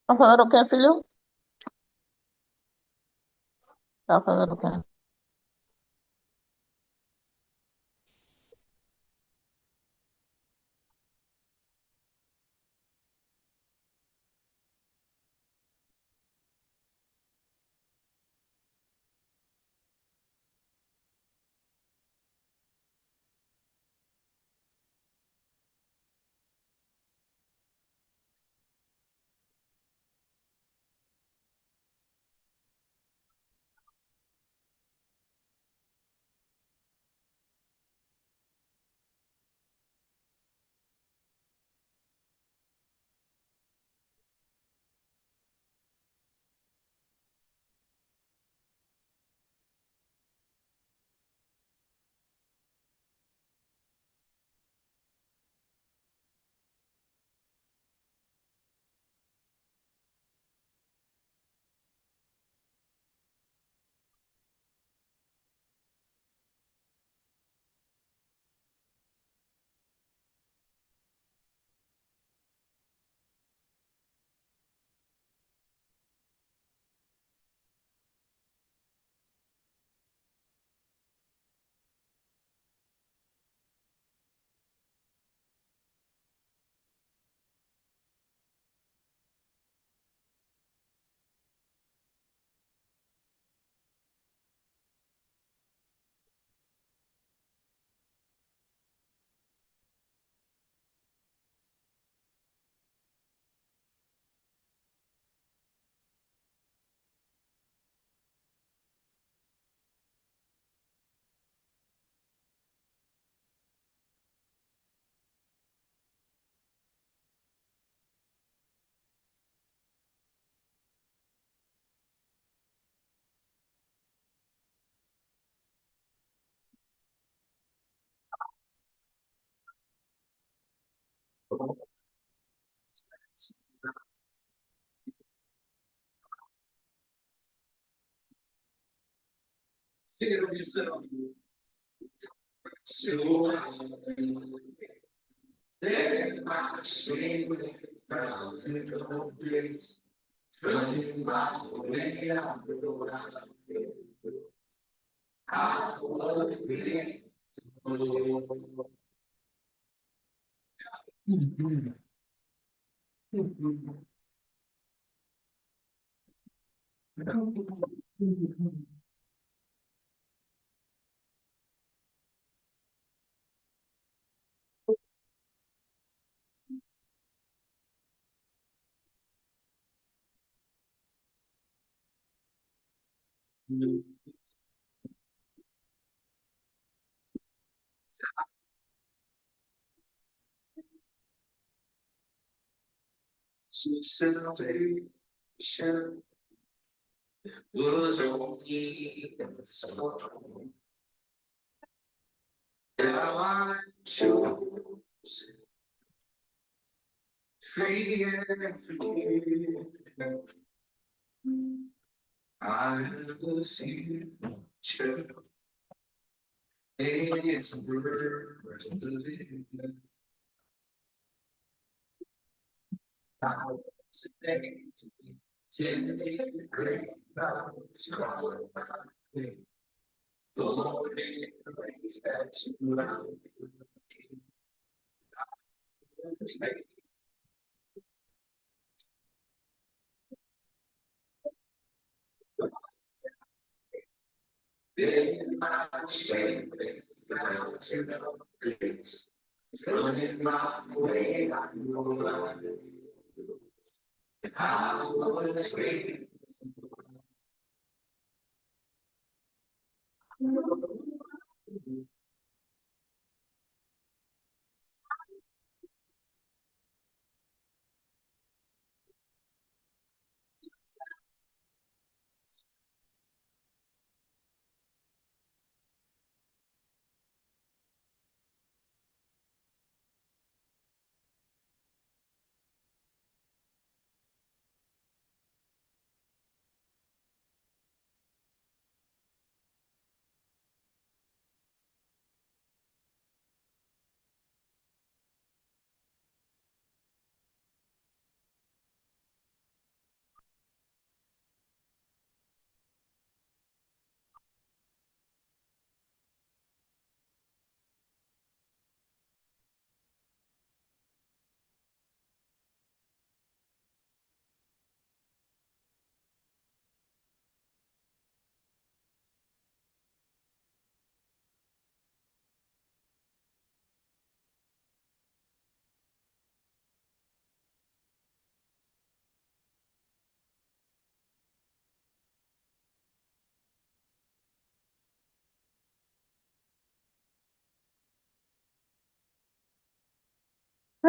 Tá fazendo o quê, filho? Tá fazendo o quê?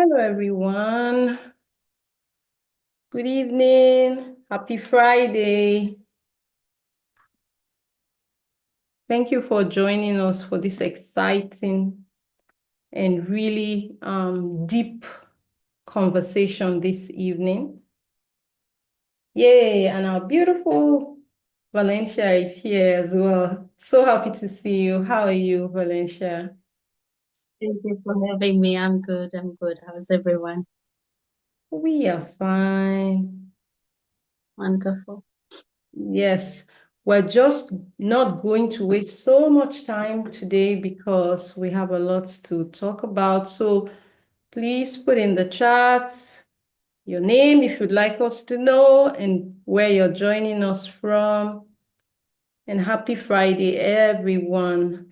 Hello, everyone. Good evening. Happy Friday. Thank you for joining us for this exciting and really deep conversation this evening. Yay, and our beautiful Valencia is here as well. So happy to see you. How are you, Valencia? Thank you for having me. I'm good. How's everyone? We are fine. Wonderful. Yes, we're just not going to waste so much time today because we have a lot to talk about. So please put in the chat your name if you'd like us to know and where you're joining us from. And happy Friday, everyone.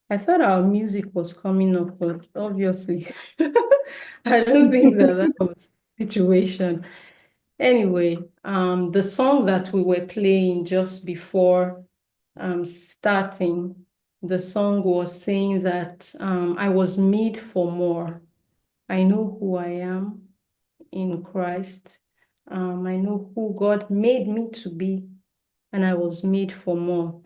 I thought our music was coming up, but obviously, I don't think that was the situation. Anyway, the song that we were playing just before starting, the song was saying that I was made for more. I know who I am in Christ. I know who God made me to be, and I was made for more.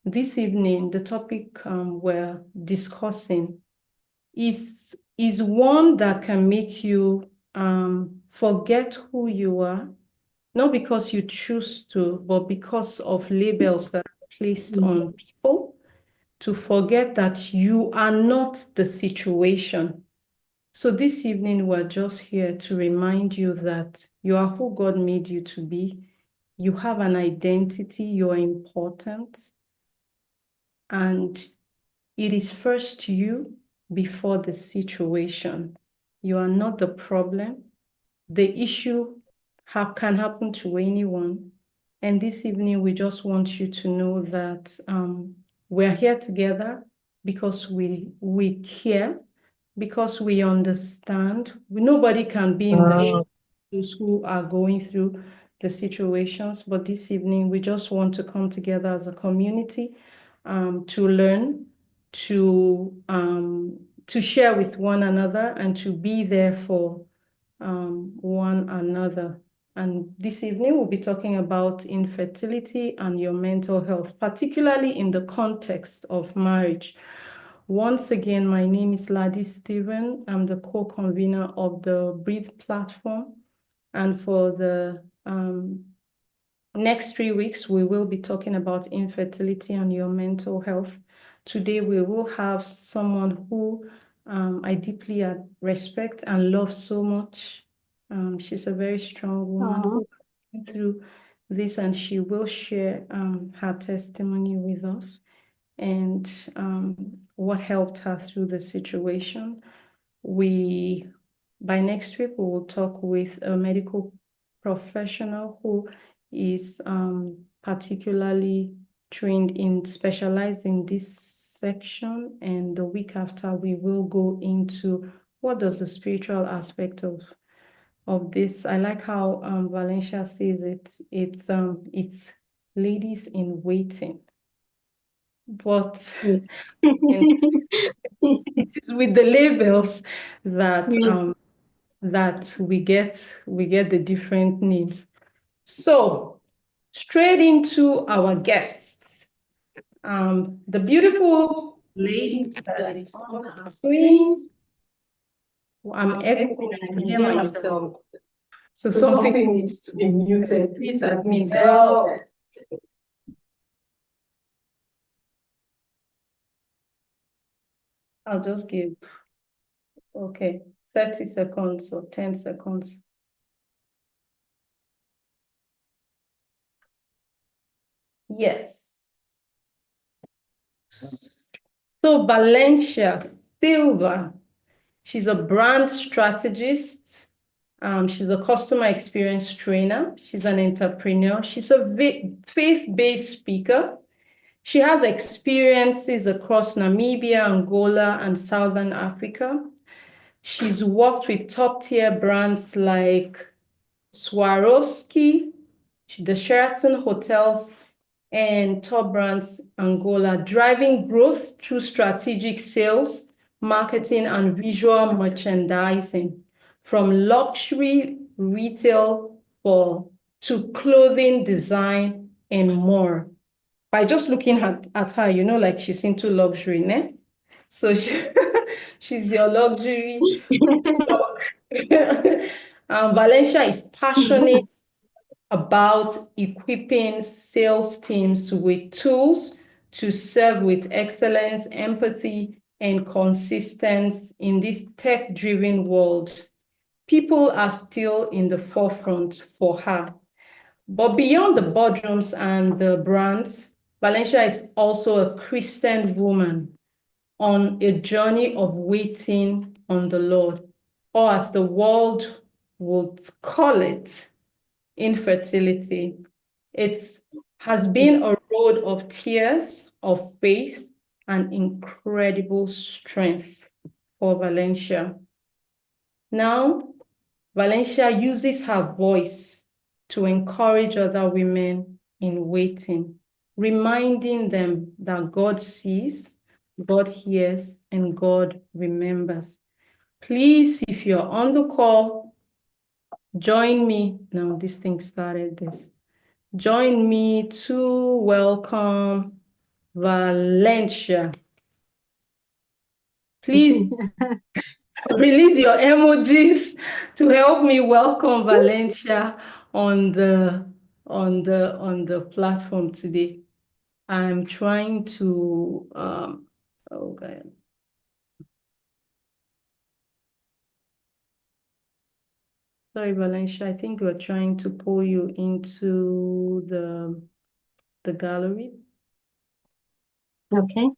This evening, the topic we're discussing is one that can make you forget who you are, not because you choose to, but because of labels that are placed on people, to forget that you are not the situation. So this evening, we're just here to remind you that you are who God made you to be. You have an identity, you're important, and it is first you before the situation. You are not the problem. The issue can happen to anyone. And this evening, we just want you to know that we're here together because we care, because we understand. Nobody can be in the shoes who are going through the situations. But this evening, we just want to come together as a community to learn, to share with one another, and to be there for one another. And this evening, we'll be talking about infertility and your mental health, particularly in the context of marriage. Once again, my name is Ladi Stephen. I'm the co-convener of the Breathe platform. And for the next 3 weeks, we will be talking about infertility and your mental health. Today, we will have someone who I deeply respect and love so much. She's a very strong woman who has been through this, and she will share her testimony with us and what helped her through the situation. By next week, we will talk with a medical professional who is particularly specialized in this section. And the week after, we will go into what does the spiritual aspect of this. I like how Valencia says it. It's ladies in waiting, but Yes. and it is with the labels that Yes. we get the different names. So straight into our guests. The beautiful lady that is on our screen. I'm echoing, I can hear myself. So something needs to be muted. Please admit help. I'll just give, okay, 30 seconds or 10 seconds. Yes. So Valencia Silva, she's a brand strategist. She's a customer experience trainer. She's an entrepreneur. She's a faith-based speaker. She has experiences across Namibia, Angola, and Southern Africa. She's worked with top-tier brands like Swarovski, the Sheraton Hotels, and top brands Angola, driving growth through strategic sales, marketing, and visual merchandising, from luxury retail to clothing design and more. By just looking at her, you know, like she's into luxury, ne? So she's your luxury dog. Valencia is passionate about equipping sales teams with tools to serve with excellence, empathy, and consistency in this tech-driven world. People are still in the forefront for her. But beyond the boardrooms and the brands, Valencia is also a Christian woman on a journey of waiting on the Lord, or as the world would call it, infertility. It has been a road of tears, of faith, and incredible strength for Valencia. Now, Valencia uses her voice to encourage other women in waiting, reminding them that God sees, God hears, and God remembers. Please, if you're on the call, join me. Now, this thing started this. Join me to welcome Valencia. Please release your emojis to help me welcome Valencia on the platform today. I'm trying to okay. Sorry, Valencia, I think we're trying to pull you into the gallery. Okay.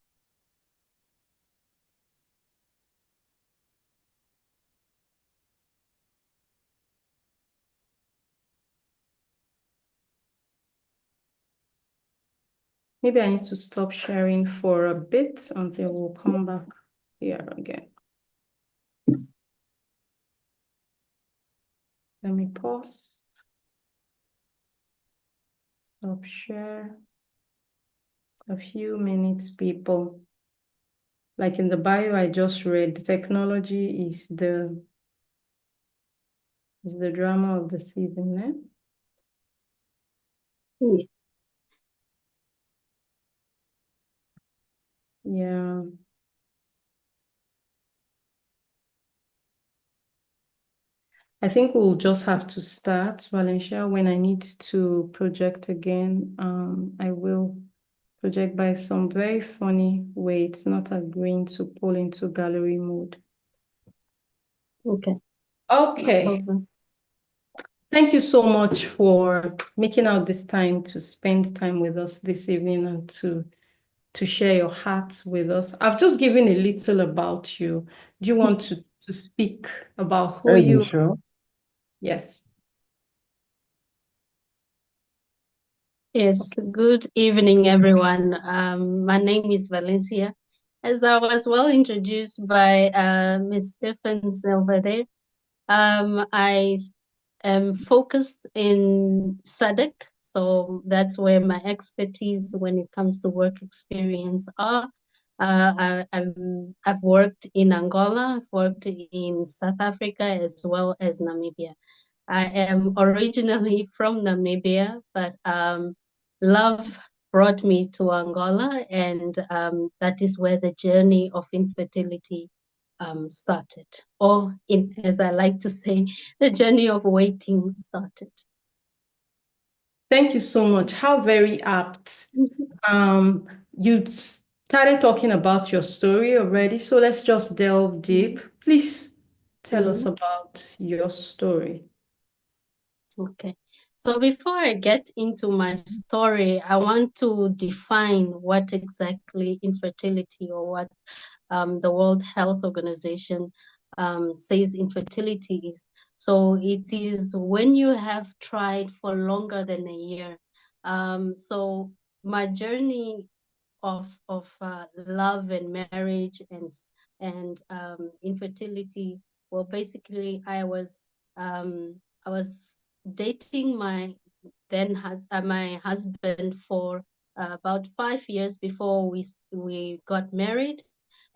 Maybe I need to stop sharing for a bit until we'll come back here again. Let me pause. Stop share. A few minutes, people. Like in the bio I just read, technology is the drama of the season, eh? Yeah. I think we'll just have to start, Valencia. When I need to project again, I will project by some very funny way. It's not agreeing to pull into gallery mode. Okay. Okay. Thank you so much for making out this time to spend time with us this evening and to share your heart with us. I've just given a little about you. Do you want to speak about who you are? Sure. Yes. Yes, good evening, everyone. My name is Valencia. As I was well introduced by Ms. Stephens over there, I am focused in SADC, so that's where my expertise when it comes to work experience are. I've worked in Angola, I've worked in South Africa as well as Namibia. I am originally from Namibia, but love brought me to Angola, and that is where the journey of infertility started, or as I like to say, the journey of waiting started. Thank you so much. How very apt. You started talking about your story already, so let's just delve deep. Please tell us about your story. Okay. So before I get into my story, I want to define what exactly infertility, or what the World Health Organization says infertility is. So it is when you have tried for longer than a year. So my journey of love and marriage and infertility, well, basically I was dating my husband for about 5 years before we got married.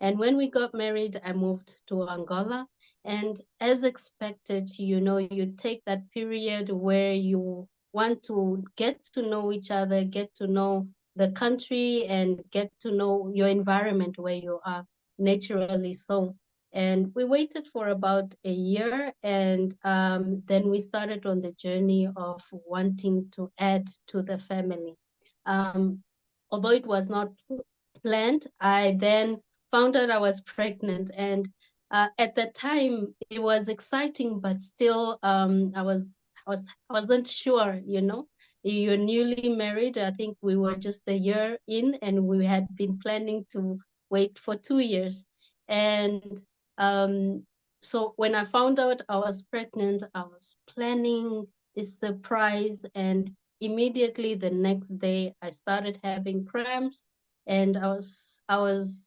And when we got married, I moved to Angola. And as expected, you take that period where you want to get to know each other, get to know the country, and get to know your environment where you are naturally so. And we waited for about a year, and then we started on the journey of wanting to add to the family. Although it was not planned, I then found out I was pregnant. And at the time, it was exciting, but still, I wasn't sure. You're newly married. I think we were just a year in, and we had been planning to wait for 2 years. And so when I found out I was pregnant, I was planning this surprise, and immediately the next day I started having cramps, and I was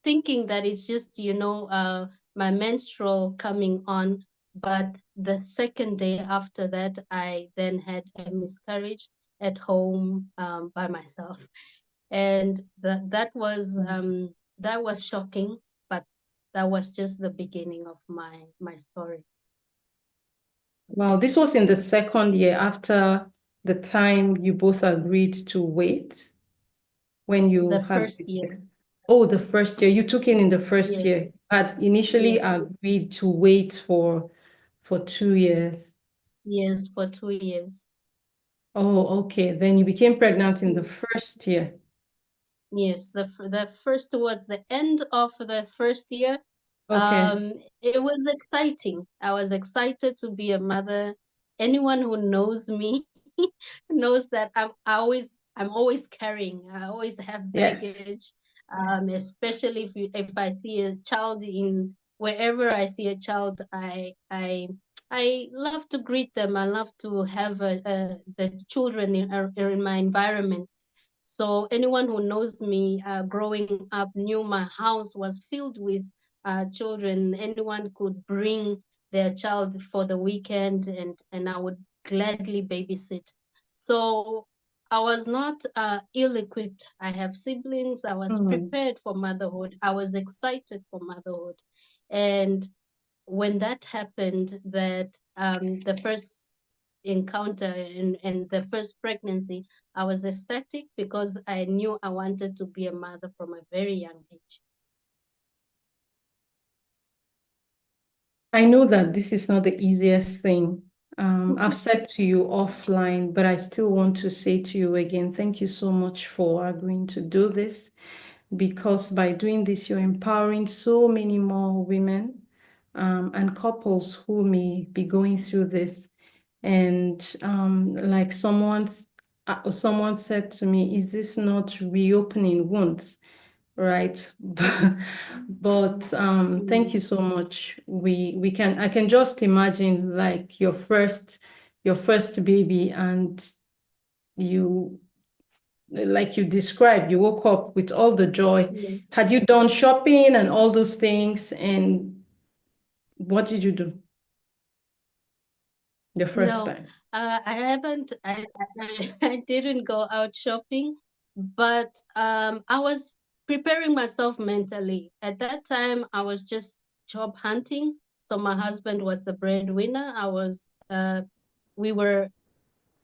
thinking that it's just my menstrual coming on. But the second day after that, I then had a miscarriage at home, by myself. And that was shocking, but that was just the beginning of my story. Wow, this was in the second year after the time you both agreed to wait when you The had. first year. Oh, the first year. You took in the first Yes. year. Had initially Yes. agreed to wait for 2 years. Yes, for 2 years. Oh, okay. Then you became pregnant in the first year. Yes, the first, towards the end of the first year, Okay. it was exciting. I was excited to be a mother. Anyone who knows me knows that I'm always carrying. I always have Yes. baggage, especially if I see a child wherever I see a child, I love to greet them. I love to have the children in my environment. So anyone who knows me growing up knew my house was filled with children. Anyone could bring their child for the weekend, and I would gladly babysit. So I was not ill-equipped. I have siblings. I was prepared for motherhood. I was excited for motherhood. And when that happened, that the first encounter and the first pregnancy, I was ecstatic because I knew I wanted to be a mother from a very young age. I know that this is not the easiest thing. I've said to you offline, but I still want to say to you again, thank you so much for agreeing to do this, because by doing this, you're empowering so many more women and couples who may be going through this. And like someone said to me, is this not reopening wounds? Right. But thank you so much. I can just imagine like your first baby, and you, like you described, you woke up with all the joy. Yes. Had you done shopping and all those things, and what did you do the first No, time? I haven't. I didn't go out shopping, but I was preparing myself mentally. At that time, I was just job hunting. So my husband was the breadwinner. We were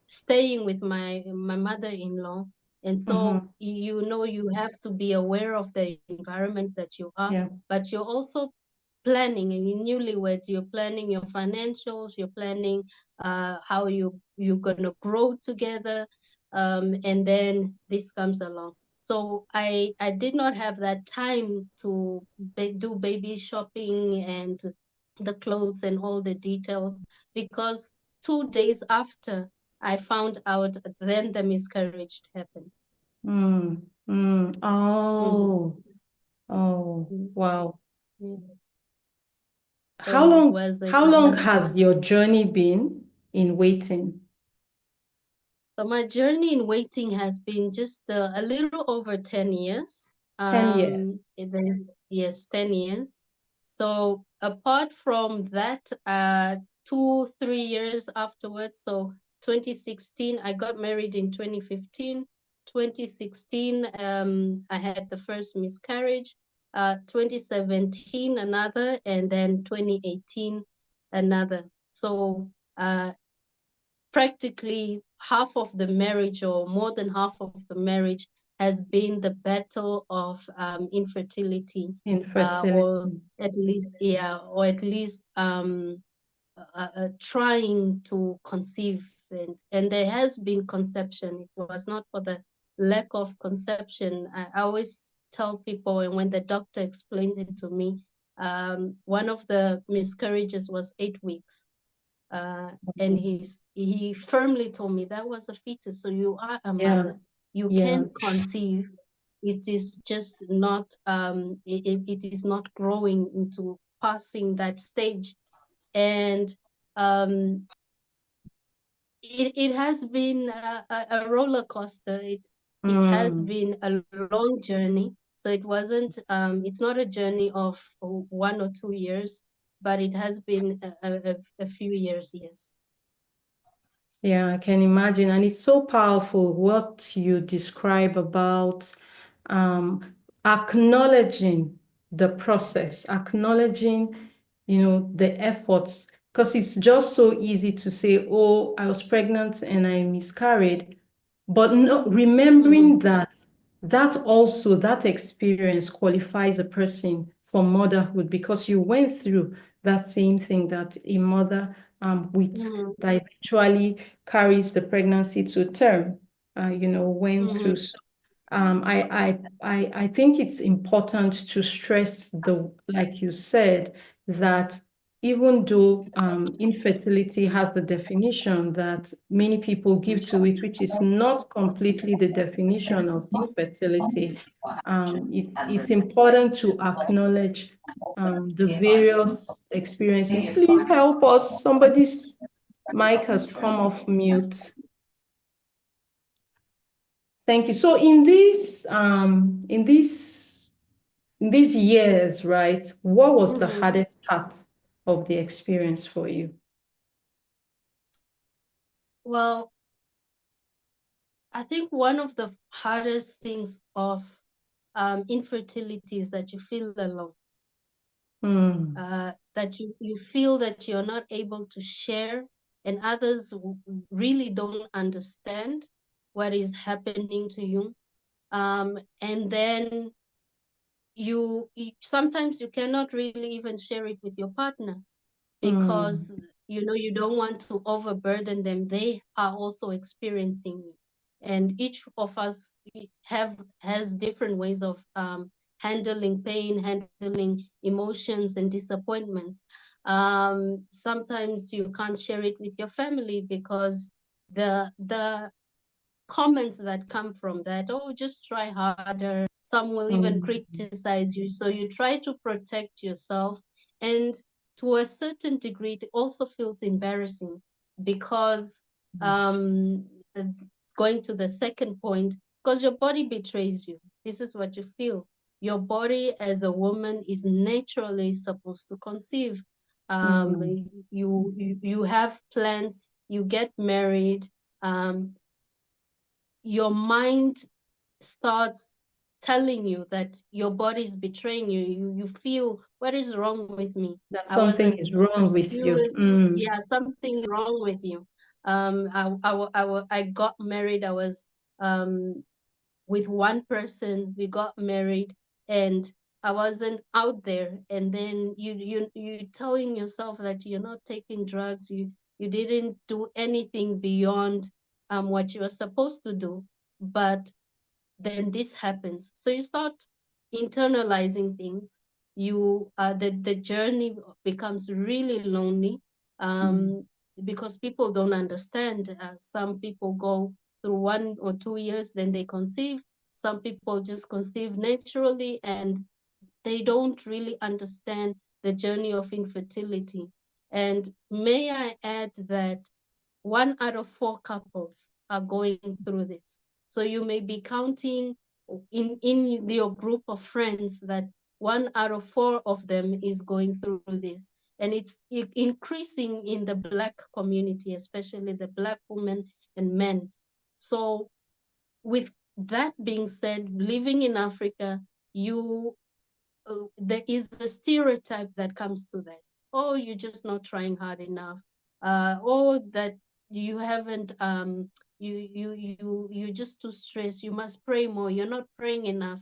staying with my mother-in-law, and so you have to be aware of the environment that you are, Yeah. but you're also planning. And in newlyweds, you're planning your financials, you're planning how you're gonna grow together, and then this comes along. So I did not have that time to do baby shopping and the clothes and all the details, because 2 days after I found out, then the miscarriage happened. Oh, Mhm. oh, Yes. wow. Yeah. How So it long, was how long has your journey been in waiting? so my journey in waiting has been just a little over 10 years. 10 years. Yes, 10 years. So apart from that, 2, 3 years afterwards, so 2016, I got married in 2015. 2016, I had the first miscarriage. 2017, another, and then 2018, another. So practically half of the marriage, or more than half of the marriage, has been the battle of infertility, or at least trying to conceive, and there has been conception. It was not for the lack of conception. I always tell people, and when the doctor explains it to me, one of the miscarriages was 8 weeks. And he firmly told me that was a fetus, so you are a mother. You can conceive. It is just not it is not growing into passing that stage. And it has been a roller coaster. It has been a long journey. So it wasn't it's not a journey of 1 or 2 years, but it has been a few years, yes. Yeah, I can imagine. And it's so powerful what you describe about acknowledging the process, acknowledging, the efforts, because it's just so easy to say, oh, I was pregnant and I miscarried. But no, remembering that experience qualifies a person for motherhood, because you went through that same thing that a mother that eventually carries the pregnancy to term, went through. So, I think it's important to stress like you said, that even though infertility has the definition that many people give to it, which is not completely the definition of infertility, it's important to acknowledge the various experiences. Please help us. Somebody's mic has come off mute. Thank you. So in these years, right, what was the hardest part of the experience for you? Well, I think one of the hardest things of infertility is that you feel alone. That you feel that you're not able to share, and others really don't understand what is happening to you. And then you sometimes you cannot really even share it with your partner, because you don't want to overburden them. They are also experiencing it, and each of us has different ways of handling pain, handling emotions and disappointments. Sometimes you can't share it with your family because the comments that come from that, oh, just try harder. Some will even criticize you. So you try to protect yourself. And to a certain degree, it also feels embarrassing, because going to the second point, because your body betrays you. This is what you feel. Your body as a woman is naturally supposed to conceive. You have plans, you get married, your mind starts telling you that your body is betraying you. You feel, what is wrong with me? That something is wrong with you. Yeah, something wrong with you. I got married. I was with one person. We got married, and I wasn't out there. And then you telling yourself that you're not taking drugs. You didn't do anything beyond what you were supposed to do. But then this happens. So you start internalizing things. The journey becomes really lonely, because people don't understand. Some people go through 1 or 2 years, then they conceive. Some people just conceive naturally, and they don't really understand the journey of infertility. And may I add that 1 out of 4 couples are going through this. So you may be counting in your group of friends that 1 out of 4 of them is going through this. And it's increasing in the Black community, especially the Black women and men. So with that being said, living in Africa, there is a stereotype that comes to that. Oh, you're just not trying hard enough. Or that you haven't you're just too stressed. You must pray more. You're not praying enough.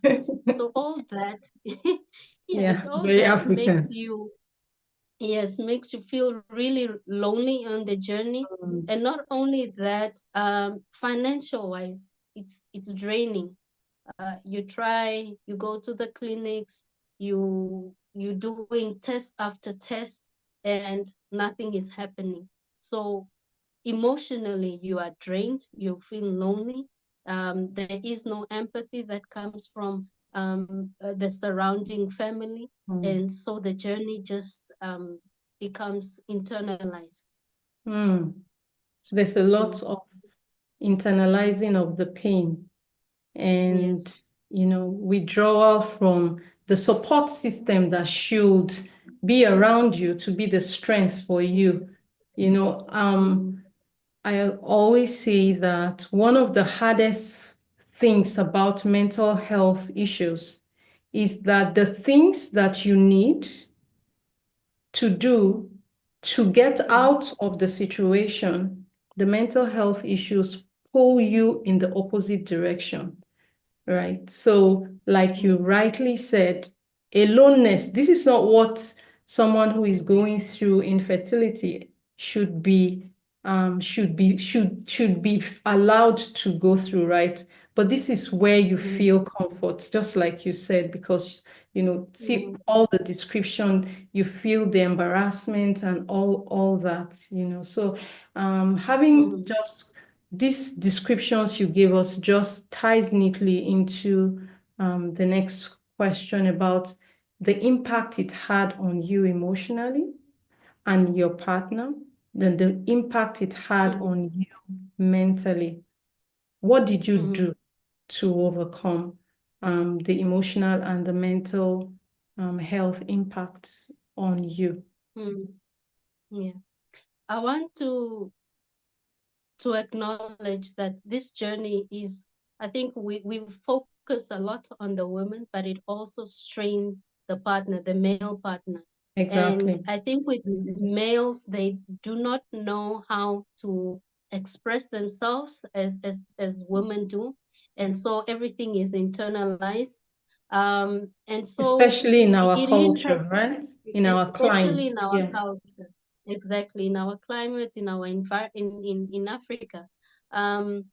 So all that, yes, Yeah, it's all very that makes African. you, yes, makes you feel really lonely on the journey. Mm. And not only that, financial wise, it's draining. You try, you go to the clinics, you doing test after test, and nothing is happening. So emotionally, you are drained, you feel lonely. There is no empathy that comes from the surrounding family, Mm. and so the journey just becomes internalized. Mm. So there's a Mm. lot of internalizing of the pain and, Yes. withdrawal from the support system that should be around you to be the strength for you. You know, Mm. I always say that one of the hardest things about mental health issues is that the things that you need to do to get Mm. out of the situation, the mental health issues pull you in the opposite direction, right? So, like you Mm. rightly said, aloneness, this is not what someone who is going through infertility should be allowed to go through, right? But this is where you Mm. feel comfort, just like you said, because see Mm. all the description, you feel the embarrassment and all that, So having Mm. just these descriptions you gave us just ties neatly into the next question about the impact it had on you emotionally and your partner, then the impact it had Mm. on you mentally. What did you Mm. do to overcome the emotional and the mental health impacts on you? Mm. Yeah. I want to acknowledge that this journey is, I think we focus a lot on the woman, but it also strains the partner, the male partner. And Exactly. I think with males, they do not know how to express themselves as women do. And so everything is internalized. And so Especially in our it culture, impacts, right? In our especially climate. in our Yeah. culture. Exactly, in our climate, in our in Africa. Um,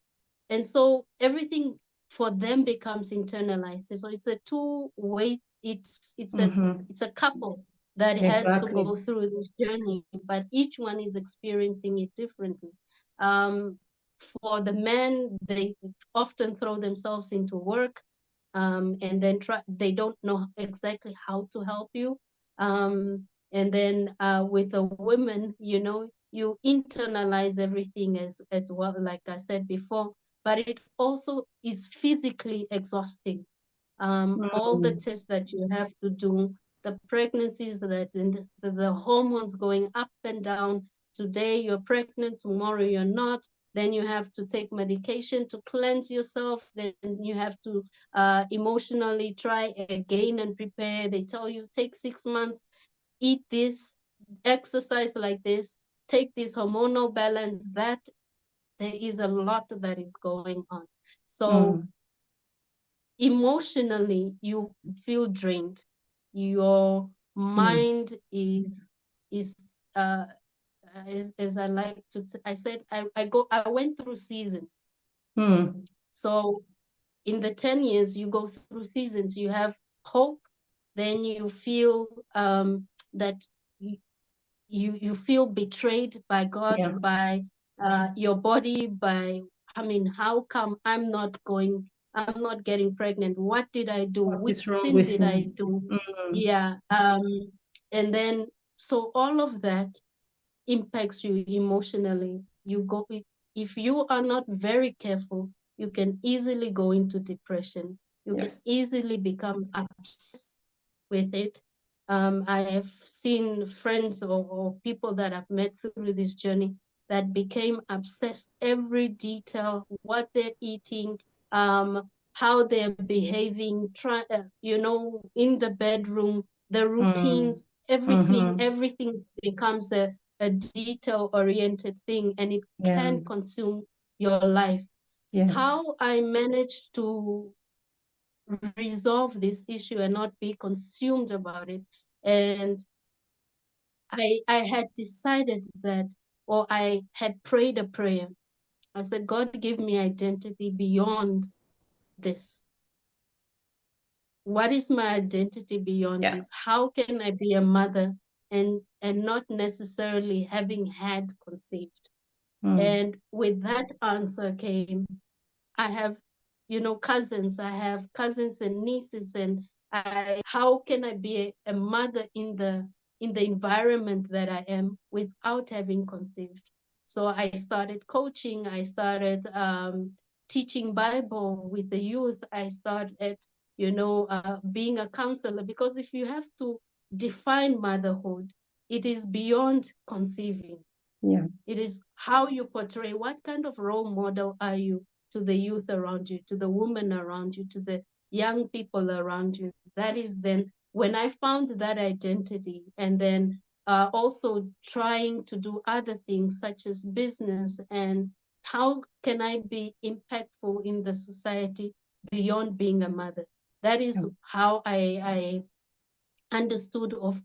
and so everything for them becomes internalized. So it's a two-way, Mm-hmm. it's a couple that has to Exactly. go through this journey, but each one is experiencing it differently. Um, for the men, they often throw themselves into work, and then they don't know exactly how to help you. And then with a woman, you internalize everything as well, like I said before, but it also is physically exhausting. All the Mm. tests that you have to do, the pregnancies that and the hormones going up and down. Today you're pregnant, tomorrow you're not. Then you have to take medication to cleanse yourself. Then you have to emotionally try again and prepare. They tell you take 6 months, eat this, exercise like this, take this hormonal balance. That there is a lot that is going on. So Mm. emotionally you feel drained, your Mm. mind is as I like to I said I went through seasons. Mm. So in the 10 years you go through seasons. You have hope, then you feel that you, you feel betrayed by God, Yeah. by your body, by, I mean, how come I'm not getting pregnant? What did I do? What Which is wrong sin with did I me? do? Mm. Yeah. And then, so all of that impacts you emotionally. If you are not very careful, you can easily go into depression. You can Yes. easily become obsessed with it. I have seen friends or people that I've met through this journey that became obsessed, every detail, what they're eating, how they're behaving, in the bedroom, the routines, everything becomes a detail-oriented thing, and it Yeah. can consume your life. Yes. How I managed to resolve this issue and not be consumed about it. And I had decided that, or I had prayed a prayer. I said, God, give me identity beyond this. What is my identity beyond this? How can I be a mother and not necessarily having had conceived? And with that answer came, I have, cousins. I have cousins and nieces, and how can I be a mother in the environment that I am without having conceived? So I started coaching. I started teaching Bible with the youth. I started, being a counselor, because if you have to define motherhood, it is beyond conceiving. Yeah. It is how you portray. What kind of role model are you to the youth around you, to the women around you, to the young people around you? That is then when I found that identity, and then also trying to do other things such as business, and how can I be impactful in the society beyond being a mother? That is how I understood of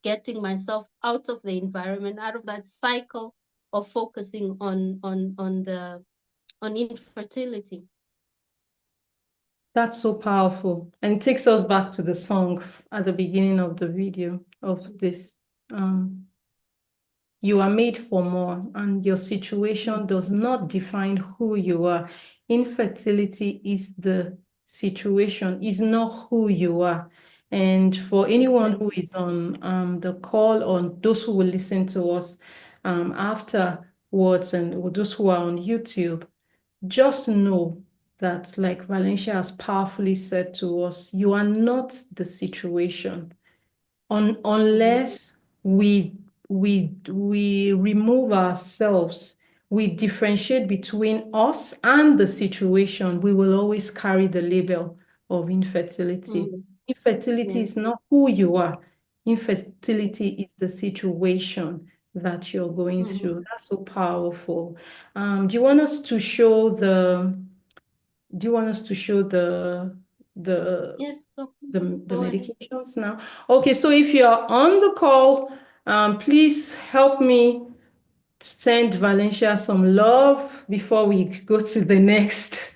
getting myself out of the environment, out of that cycle of focusing on infertility. That's so powerful. And it takes us back to the song at the beginning of the video of this. You are made for more, and your situation does not define who you are. Infertility is the situation, is not who you are. And for anyone who is on the call, or those who will listen to us afterwards, and those who are on YouTube, just know that, like Valencia has powerfully said to us, you are not the situation. Unless we remove ourselves, we differentiate between us and the situation, we will always carry the label of infertility. Infertility is not who you are. Infertility is the situation that you're going through. That's so powerful. Do you want us to show the Yes, the go ahead. medications now? Okay, so if you're on the call, please help me send Valencia some love before we go to the next.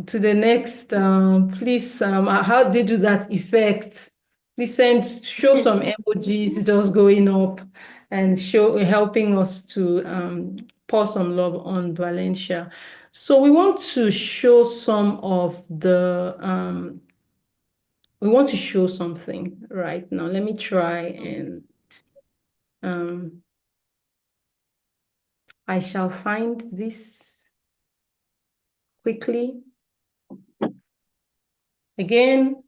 Please, how they do that effect? Please show some emojis just going up and helping us to pour some love on Valencia. So we want to show we want to show something right now. Let me try and I shall find this quickly. Again,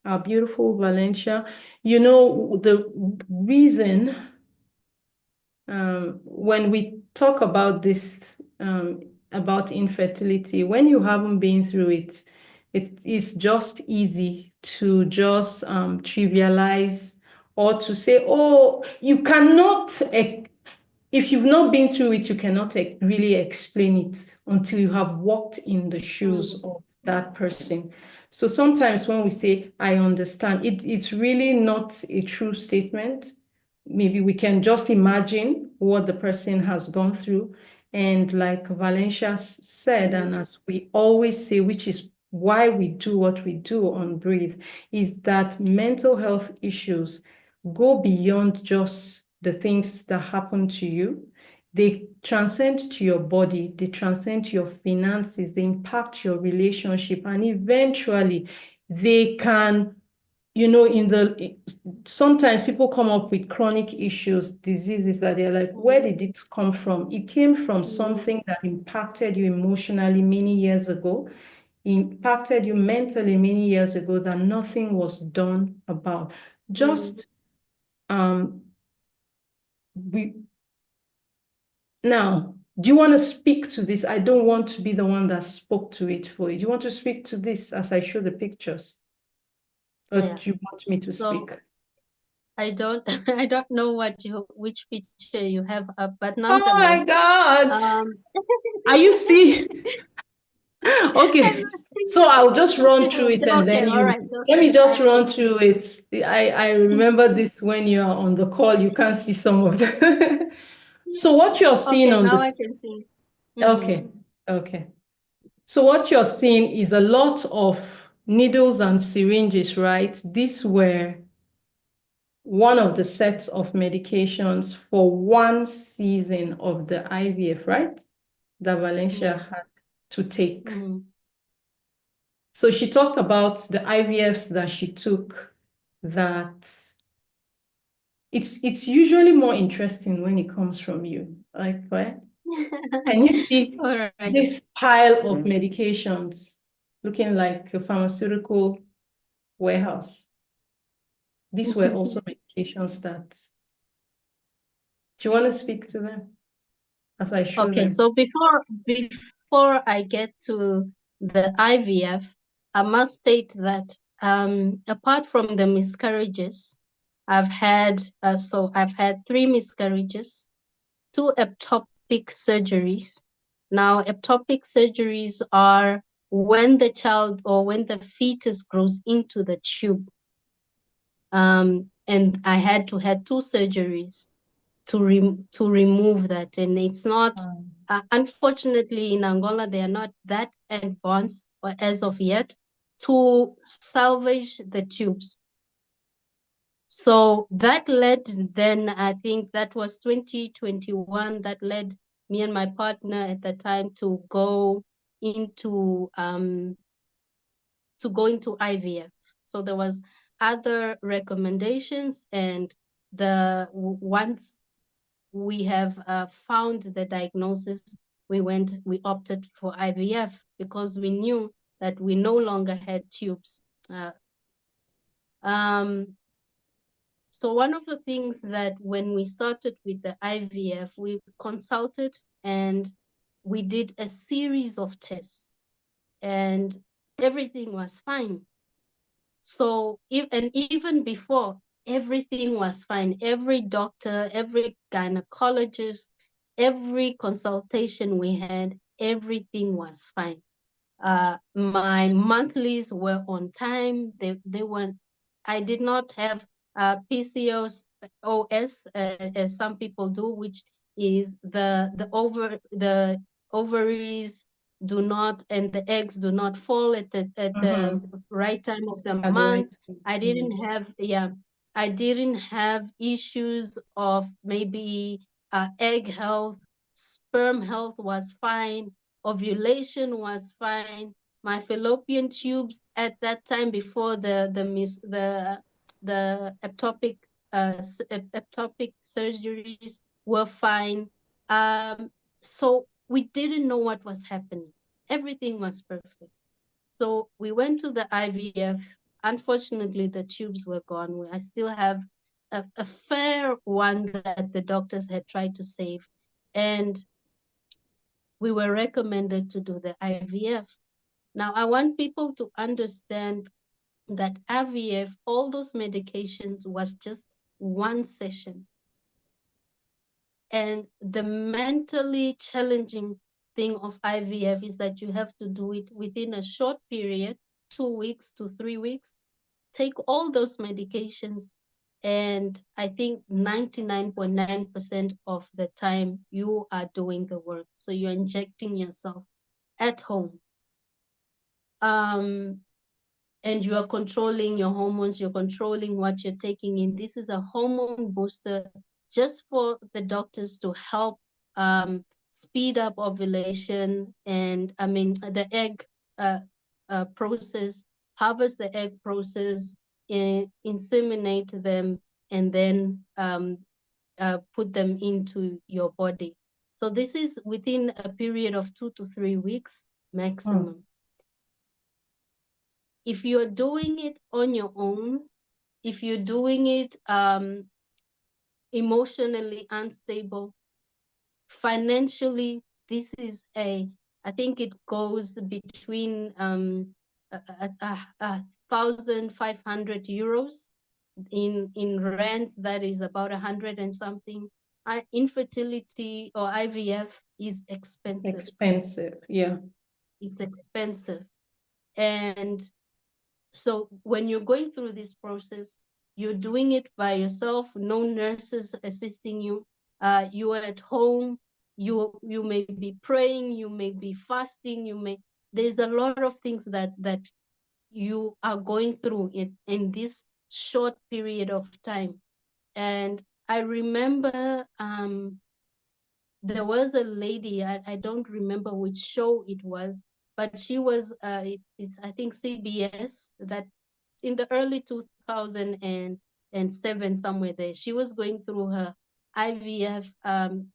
our beautiful Valencia. The reason when we talk about this, about infertility, when you haven't been through it, it's just easy to just trivialize, or to say, oh, you cannot, if you've not been through it, you cannot really explain it until you have walked in the shoes of that person. So sometimes when we say, I understand, it's really not a true statement. Maybe we can just imagine what the person has gone through. And like Valencia said, and as we always say, which is why we do what we do on Breathe, is that mental health issues go beyond just the things that happen to you. They transcend to your body, they transcend to your finances, they impact your relationship, and eventually they can, sometimes people come up with chronic issues, diseases that they're like, where did it come from? It came from something that impacted you emotionally many years ago, impacted you mentally many years ago, that nothing was done about. Just now, Do you want to speak to this? I don't want to be the one that spoke to it for you. Do you want to speak to this as I show the pictures? Or Yeah. do you want me to So speak? I don't I don't know which picture you have up, but Oh my nonetheless, God. Are you see? Okay, I'm not so I'll just run thinking. through it and Okay, then all right, let okay. me just I run see. through it. I remember this when you are on the call, you can't see some of them. So what you're seeing Okay, on now I this, can see. okay, okay. So what you're seeing is a lot of needles and syringes, right? These were one of the sets of medications for one season of the IVF, right? That Valencia Yes. had to take. Mhm. So she talked about the IVFs that she took, that it's usually more interesting when it comes from you, like, right? And you see All right. this pile of medications looking like a pharmaceutical warehouse. These were also medications that, do you want to speak to them as I show Okay, them? so before I get to the IVF, I must state that apart from the miscarriages, I've had 3 miscarriages, 2 ectopic surgeries. Now, ectopic surgeries are when the child or when the fetus grows into the tube. And I had to have 2 surgeries to remove that, and it's not unfortunately in Angola they are not that advanced as of yet to salvage the tubes. So that led, then I think that was 2021, that led me and my partner at the time to go into IVF. So there was other recommendations, and once we have found the diagnosis, we opted for IVF because we knew that we no longer had tubes. So one of the things that when we started with the IVF, we consulted and we did a series of tests and everything was fine. So even before, everything was fine. Every doctor, every gynecologist, every consultation we had, everything was fine. My monthlies were on time. They weren't. I did not have PCOS, as some people do, which is the ovaries do not and the eggs do not fall at the right time of the At the right month. time. I didn't have I didn't have issues of maybe egg health. Sperm health was fine. Ovulation was fine. My fallopian tubes at that time before the ectopic surgeries were fine. So we didn't know what was happening. Everything was perfect. So we went to the IVF. Unfortunately, the tubes were gone. I still have a fair one that the doctors had tried to save. And we were recommended to do the IVF. Now, I want people to understand that IVF, all those medications was just one session. And the mentally challenging thing of IVF is that you have to do it within a short period, 2 weeks to 3 weeks, take all those medications. And I think 99.9% of the time you are doing the work. So you're injecting yourself at home. And you are controlling your hormones, you're controlling what you're taking in. This is a hormone booster just for the doctors to help speed up ovulation and, the egg process, harvest the egg process, inseminate them, and then put them into your body. So this is within a period of 2 to 3 weeks maximum. If you're doing it on your own, if you're doing it emotionally unstable, financially, this is I think it goes between 1,500 euros. In rands, that is about 100 and something. Infertility or IVF is expensive. Expensive, yeah. It's expensive. And so when you're going through this process, you're doing it by yourself, no nurses assisting you. You are at home, you may be praying, you may be fasting, there's a lot of things that you are going through in this short period of time. And I remember there was a lady, I don't remember which show it was, but she was, it's I think CBS, that in the early 2007, somewhere there, she was going through her IVF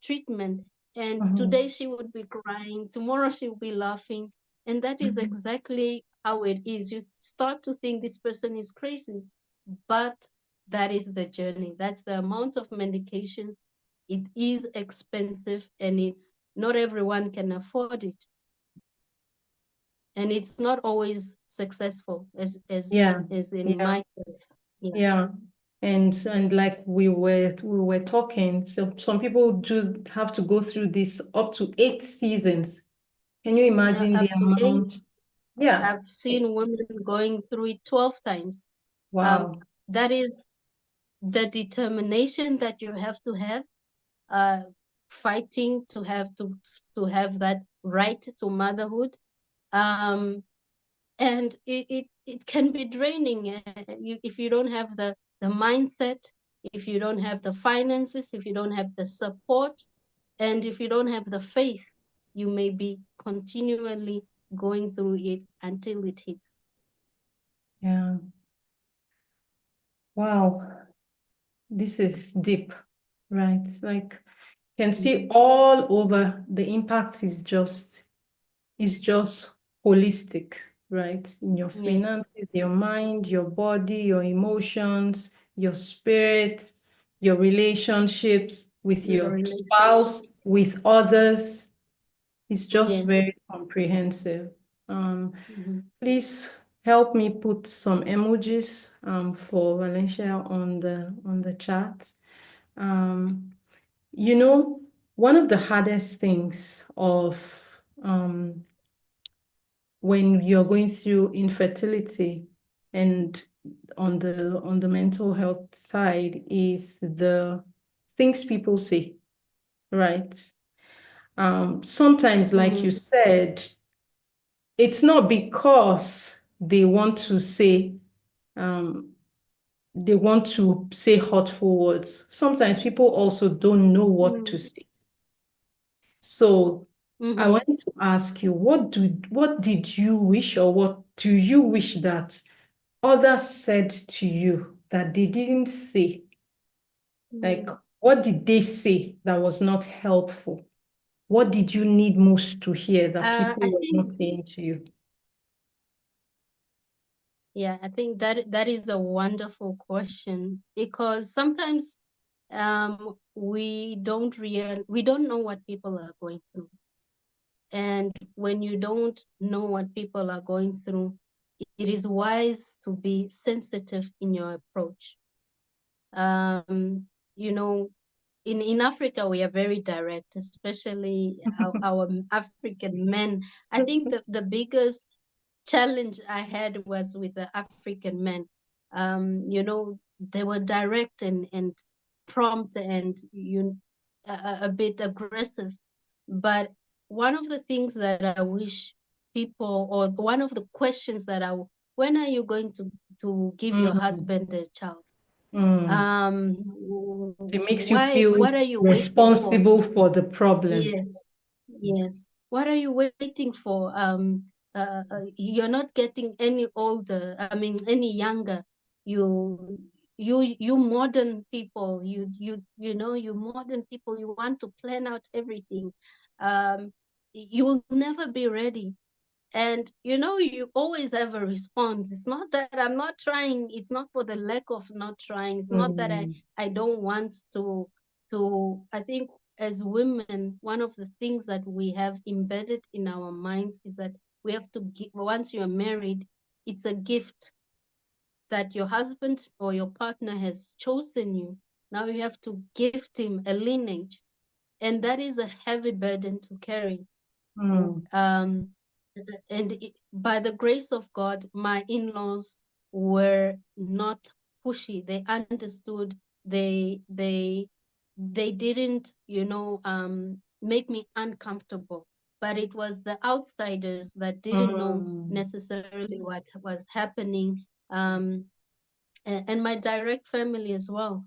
treatment. And today she would be crying, tomorrow she would be laughing. And that is exactly how it is. You start to think this person is crazy, but that is the journey. That's the amount of medications. It is expensive, and it's not everyone can afford it. And it's not always successful as in my case. Yeah. And like we were talking, so some people do have to go through this up to 8 seasons. Can you imagine the Up to 8. amount? Yeah. I've seen women going through it 12 times. Wow. That is the determination that you have to have, fighting to have that right to motherhood. And it can be draining if you don't have the mindset, if you don't have the finances, if you don't have the support, and if you don't have the faith. You may be continually going through it until it hits. Yeah. Wow. This is deep, right? Like, you can see all over the impact is just holistic, right? In your finances, your mind, your body, your emotions, your spirit, your relationships with your spouse, with others. It's just very comprehensive. Please help me put some emojis for Valencia on the chat. You know, one of the hardest things of when you're going through infertility and on the mental health side is the things people say, right? Sometimes, like you said, it's not because they want to say hurtful words. Sometimes people also don't know what to say. So I wanted to ask you, what did you wish, or what do you wish that others said to you that they didn't say? Like, what did they say that was not helpful? What did you need most to hear that people were not saying to you? Yeah, I think that is a wonderful question, because sometimes we don't know what people are going through. And when you don't know what people are going through, it is wise to be sensitive in your approach. You know, in Africa, we are very direct, especially our African men. I think the biggest challenge I had was with the African men. You know, they were direct and prompt and a bit aggressive. But one of the things that I wish people, or one of the questions that when are you going to give your husband a child? It makes you feel What are you responsible for the problem. Yes. What are you waiting for? You're not getting any older. I mean, any younger. You modern people. You modern people. You want to plan out everything. You will never be ready. And you always have a response. It's not that I'm not trying. It's not for the lack of not trying. It's not that I don't want to. I think as women, one of the things that we have embedded in our minds is that we have to give, once you're married, it's a gift that your husband or your partner has chosen you. Now you have to gift him a lineage. And that is a heavy burden to carry. Um, by the grace of God, my in-laws were not pushy. They understood. They didn't, make me uncomfortable. But it was the outsiders that didn't know necessarily what was happening. And my direct family as well.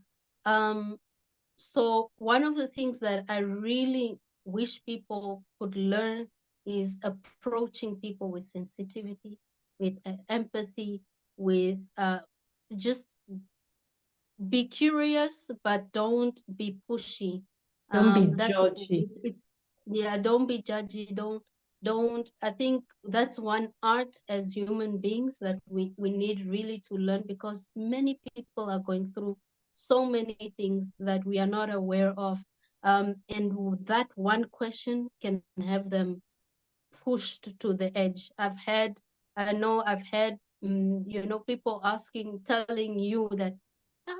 So one of the things that I really wish people could learn is approaching people with sensitivity, with empathy, with just be curious, but don't be pushy. Don't be That's judgy. it's yeah, don't be judgy. Don't. I think that's one art as human beings that we need really to learn, because many people are going through so many things that we are not aware of. And that one question can have them pushed to the edge. I know I've had, people telling you that,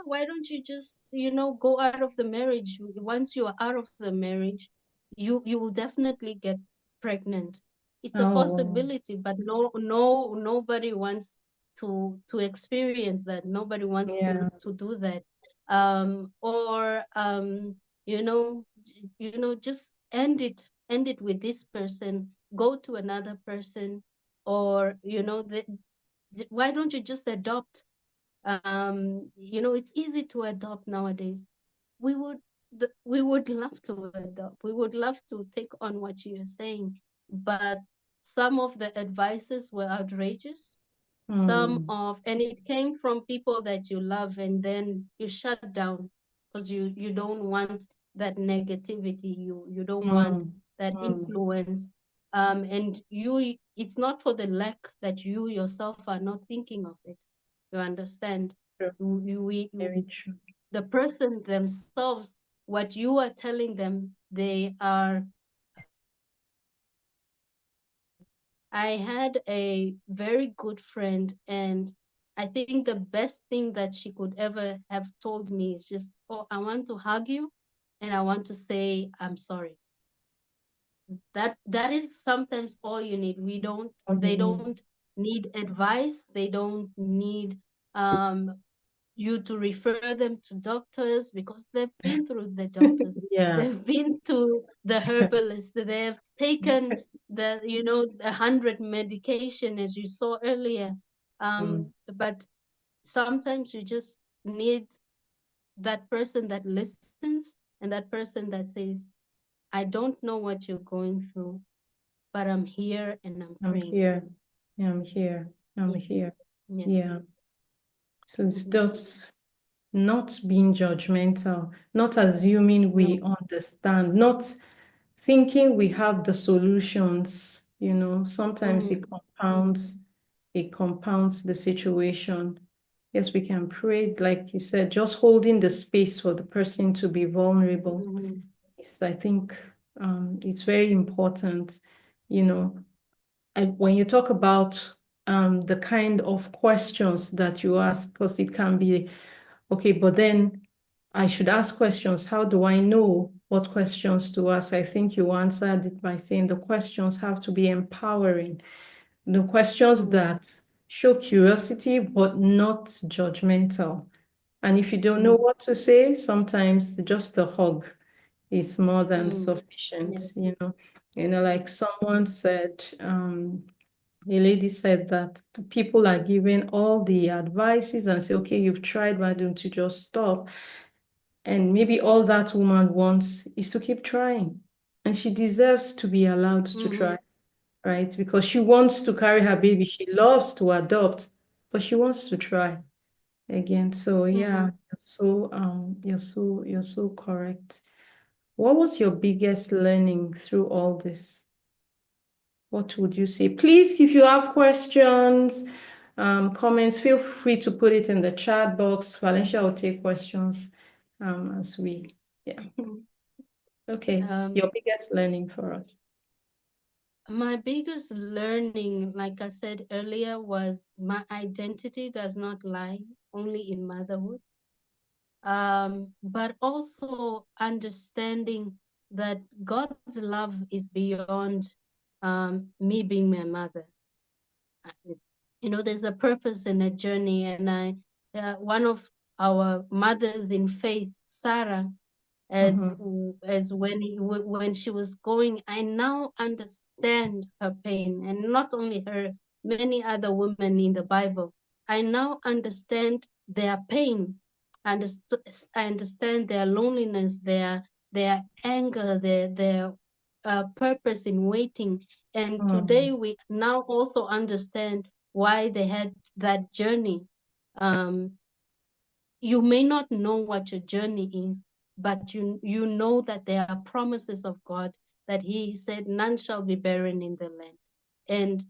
why don't you just, go out of the marriage? Once you are out of the marriage, you will definitely get pregnant. It's a Oh, wow. possibility, but nobody wants to experience that. Nobody wants Yeah. to do that. Or you know, just end it with this person, go to another person, or why don't you just adopt? It's easy to adopt nowadays. We would we would love to adopt. We would love to take on what you're saying, but some of the advices were outrageous. And it came from people that you love, and then you shut down because you don't want that negativity. You don't want that influence. And it's not for the lack that you yourself are not thinking of it. You understand? True. We Very true. the person themselves, what you are telling them, they are. I had a very good friend, and I think the best thing that she could ever have told me is just, oh, I want to hug you and I want to say I'm sorry. That is sometimes all you need. They don't need advice. They don't need um you to refer them to doctors, because they've been through the doctors. Yeah. They've been to the herbalist. They've taken the 100 medication, as you saw earlier. But sometimes you just need that person that listens, and that person that says, I don't know what you're going through, but I'm here and I'm I'm praying. here. I'm here. I'm Yeah. here. Yeah. Yeah. So it's just not being judgmental, not assuming we understand, not thinking we have the solutions. Sometimes it compounds the situation. Yes, we can pray, like you said, just holding the space for the person to be vulnerable. I think it's very important. When you talk about the kind of questions that you ask, because it can be, okay, but then I should ask questions. How do I know what questions to ask? I think you answered it by saying the questions have to be empowering. The questions that show curiosity, but not judgmental. And if you don't know what to say, sometimes just a hug is more than sufficient, Yes. Like someone said, a lady said that people are giving all the advices and say, okay, you've tried, why don't you just stop? And maybe all that woman wants is to keep trying. And she deserves to be allowed to try, right? Because she wants to carry her baby. She loves to adopt, but she wants to try again. So yeah, you're so correct. What was your biggest learning through all this? What would you say? Please, if you have questions, comments, feel free to put it in the chat box. Valencia will take questions yeah. Okay. Um, Your biggest learning for us. my biggest learning, like I said earlier, was my identity does not lie only in motherhood, but also understanding that God's love is beyond me being my mother. There's a purpose in a journey, and one of our mothers in faith, Sarah, as as when she was going, I now understand her pain, and not only her, many other women in the Bible. I now understand their pain. I understand their loneliness, their anger, their purpose in waiting. And today we now also understand why they had that journey. You may not know what your journey is, but you know that there are promises of God, that He said, none shall be barren in the land. And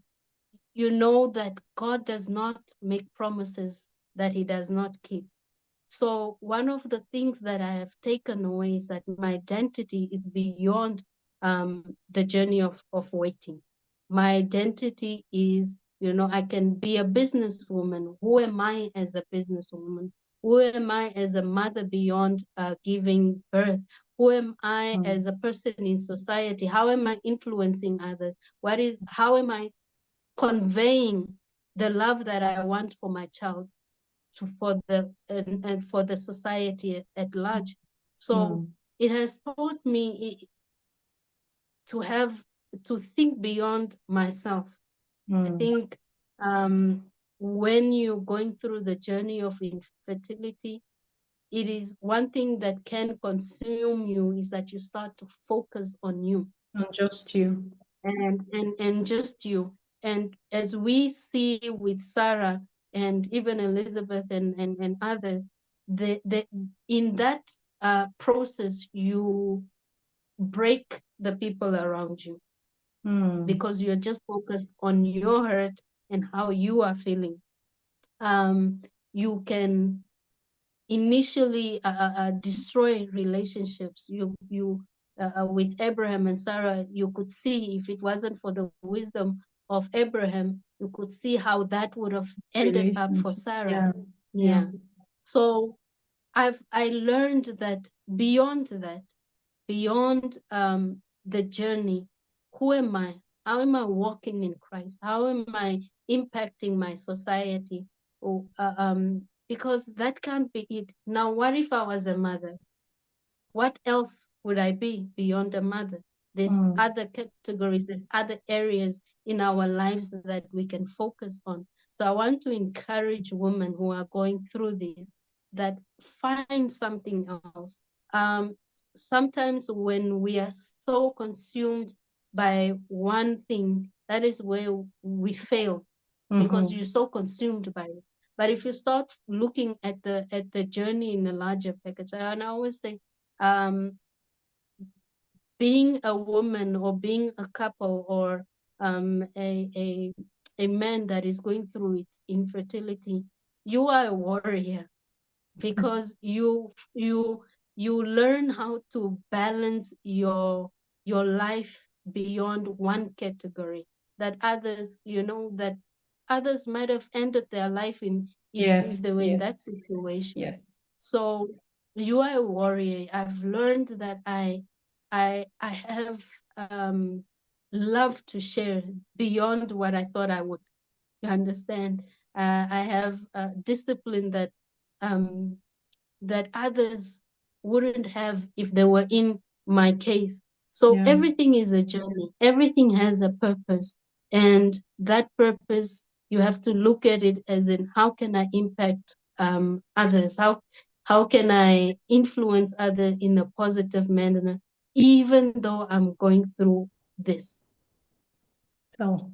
you know that God does not make promises that He does not keep. So one of the things that I have taken away is that my identity is beyond the journey of waiting. My identity is, I can be a businesswoman. Who am I as a businesswoman? Who am I as a mother beyond giving birth? Who am I as a person in society? How am I influencing others? How am I conveying the love that I want for my child? And for the society at large. So it has taught me to think beyond myself. I think when you're going through the journey of infertility, it is one thing that can consume you is that you start to focus on you. And just you. And just you. And as we see with Sarah and even Elizabeth and others, in that process, you break the people around you because you're just focused on your hurt and how you are feeling. You can initially destroy relationships. With Abraham and Sarah, you could see, if it wasn't for the wisdom of Abraham, you could see how that would have ended up for Sarah. Yeah. So I learned that beyond the journey, who am I? How am I walking in Christ? How am I impacting my society? Because that can't be it. Now, what if I was a mother? What else would I be beyond a mother? There's other categories and other areas in our lives that we can focus on. So I want to encourage women who are going through this, that find something else. Sometimes when we are so consumed by one thing, that is where we fail, because you're so consumed by it. But if you start looking at the journey in a larger package, and I always say, being a woman or being a couple or a man that is going through its infertility, you are a warrior, because you learn how to balance your life beyond one category that others might have ended their life if they were in that situation. Yes. So you are a warrior. I've learned that I have love to share beyond what I thought I would. You understand? I have discipline that others wouldn't have if they were in my case. So everything is a journey. Everything has a purpose. And that purpose, you have to look at it as in, how can I impact others? How can I influence others in a positive manner, even though I'm going through this? So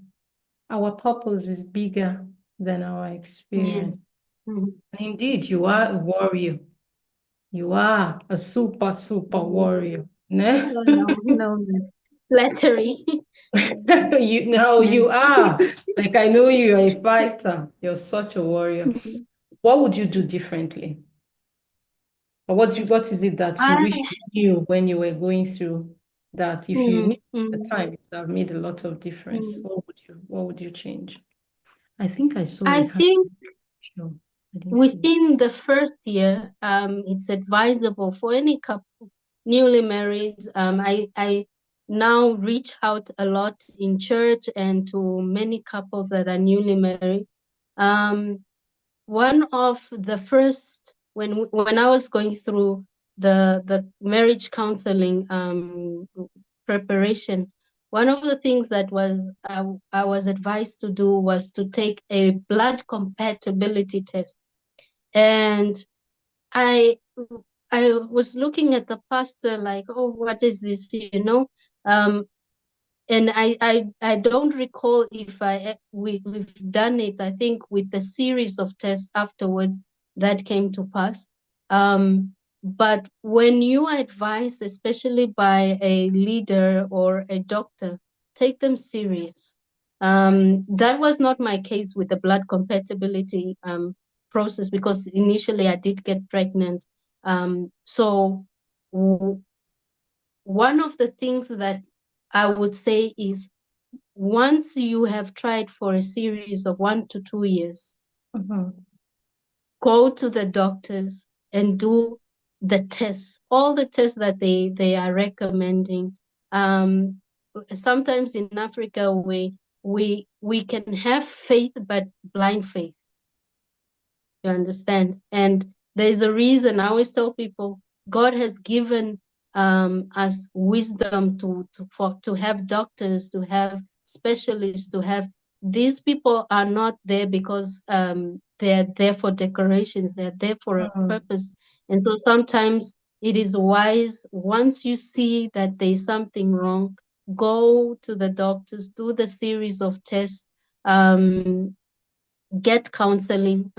our purpose is bigger than our experience. Yes. And indeed, you are a warrior. You are a super warrior. No, no, flattery. You are. Like, I know you are a fighter. You're such a warrior. What would you do differently? Or what is it that you I wish you knew when you were going through that if you knew at the mm, time, it would have made a lot of difference? mm. What would you change? I think I saw a I hand think show. I didn't see it. within the first year, it's advisable for any couple newly married. I now reach out a lot in church and to many couples that are newly married. One of the first when I was going through the marriage counseling preparation, one of the things that I was advised to do was to take a blood compatibility test. And I I was looking at the pastor like, oh, what is this, Um, and I don't recall if we've done it. I think with a series of tests afterwards that came to pass. But when you are advised, especially by a leader or a doctor, take them serious. That was not my case with the blood compatibility process, because initially I did get pregnant. So one of the things that I would say is, once you have tried for a series of 1 to 2 years, go to the doctors and do the tests, all the tests that they are recommending. Sometimes in Africa, we can have faith, but blind faith. You understand? And there's a reason. I always tell people, God has given us wisdom to have doctors, to have specialists, to have. These people are not there because they're there for decorations. They're there for a purpose. And so sometimes it is wise, once you see that there's something wrong, go to the doctors, do the series of tests, get counseling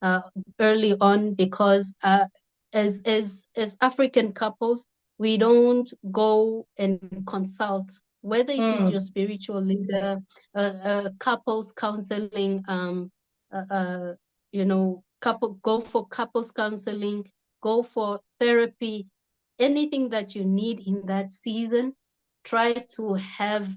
uh, early on, because as African couples, we don't go and consult, whether it is your spiritual leader, couples counseling, uh, uh, go for couples counseling, go for therapy, anything that you need in that season. Try to have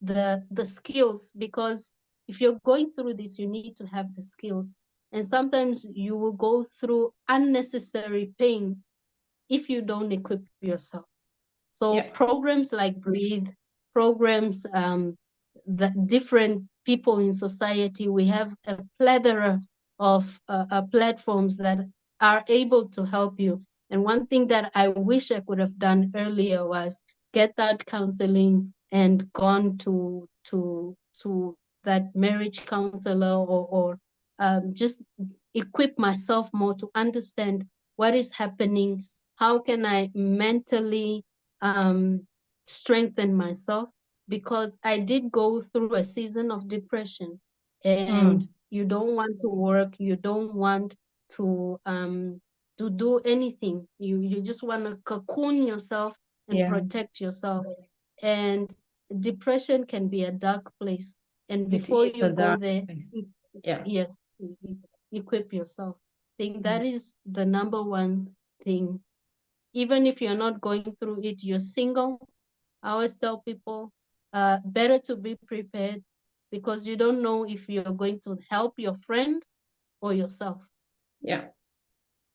the skills, because if you're going through this, you need to have the skills. And sometimes you will go through unnecessary pain if you don't equip yourself. So Yeah. programs like Breathe, programs that different people in society, we have a plethora of platforms that are able to help you. And one thing that I wish I could have done earlier was get that counseling and gone to that marriage counselor, or just equip myself more to understand what is happening. How can I mentally strengthen myself? Because I did go through a season of depression, and you don't want to work, you don't want to do anything. You just want to cocoon yourself and Yeah. protect yourself. And depression can be a dark place. And It before is a you go dark there, place. Yeah. yes, equip yourself. I think that is the number one thing. Even if you're not going through it, you're single, I always tell people, better to be prepared, because you don't know if you're going to help your friend or yourself. Yeah.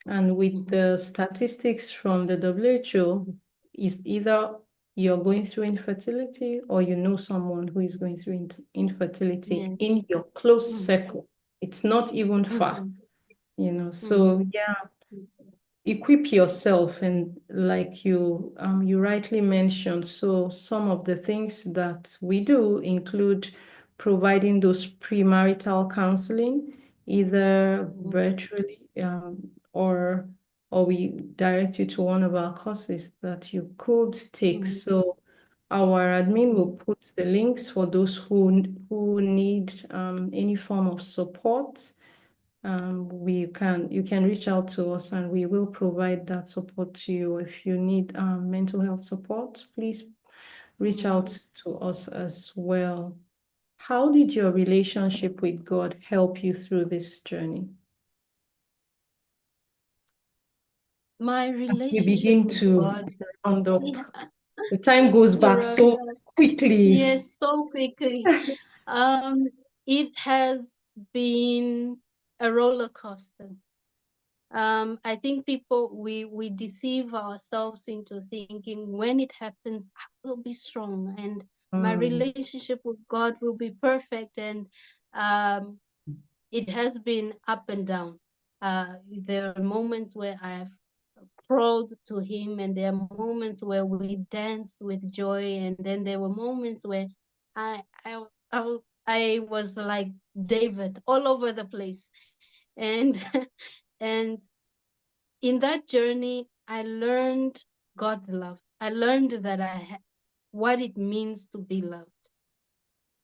And with the statistics from the WHO, is either you're going through infertility or you know someone who is going through infertility Yes. in your close circle. It's not even far, So yeah, equip yourself, and like you rightly mentioned, so some of the things that we do include providing those premarital counseling, either virtually, or we direct you to one of our courses that you could take. So our admin will put the links for those who need any form of support. You can reach out to us and we will provide that support to you. If you need mental health support, please reach out to us as well. How did your relationship with God help you through this journey? My as we relationship begin with to God, round up? yeah, The time goes back so quickly. yes, so quickly. It has been a roller coaster. I think people we deceive ourselves into thinking when it happens, I will be strong and my relationship with God will be perfect. And it has been up and down. There are moments where I've crawled to Him, and there are moments where we dance with joy, and then there were moments where I I I was like David, all over the place, and and in that journey, I learned God's love. I learned that what it means to be loved.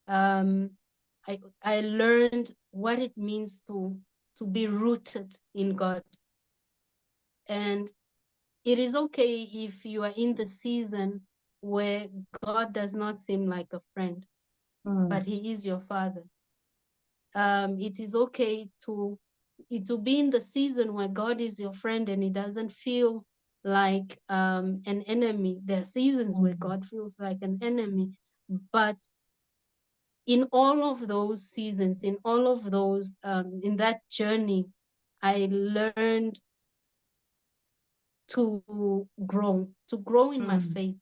Um, I learned what it means to be rooted in God. And it is okay if you are in the season where God does not seem like a friend, but He is your Father. It is okay to be in the season where God is your friend and He doesn't feel like an enemy. There are seasons where God feels like an enemy, but in all of those seasons, in all of those, in that journey, I learned to grow in my faith,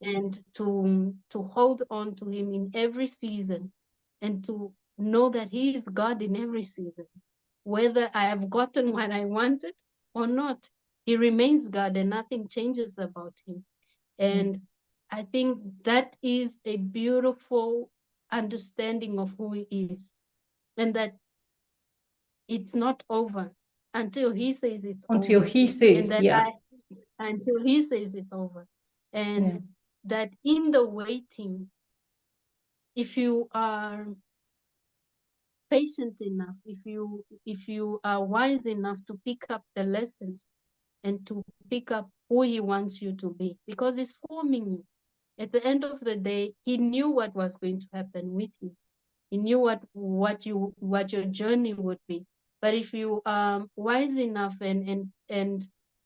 and to hold on to Him in every season, and to know that He is God in every season. Whether I have gotten what I wanted or not, He remains God and nothing changes about Him. And I think that is a beautiful understanding of who He is, and that it's not over until He says it's Until over. He And says, that yeah. until He says it's over. And Yeah. that in the waiting, if you are patient enough, if you are wise enough to pick up the lessons and to pick up who He wants you to be, because He's forming you. At the end of the day, He knew what was going to happen with you. He knew what your journey would be. But if you are wise enough and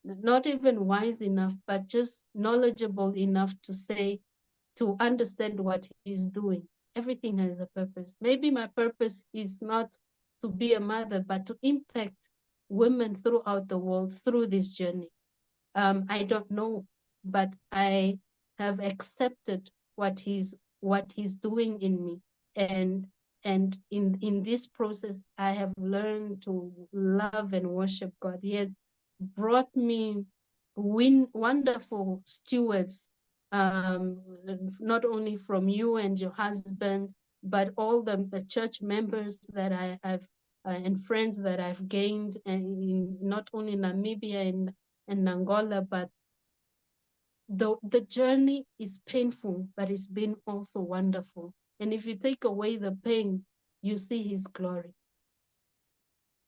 not even wise enough, but just knowledgeable enough to understand what He's doing, everything has a purpose. Maybe my purpose is not to be a mother, but to impact women throughout the world through this journey. I don't know, but I have accepted what He's doing in me, and in this process, I have learned to love and worship God. He has brought me wonderful stewards, not only from you and your husband, but all the church members that I've and friends that I've gained, and not only Namibia and Angola, but the journey is painful, but it's been also wonderful. And if you take away the pain, you see His glory.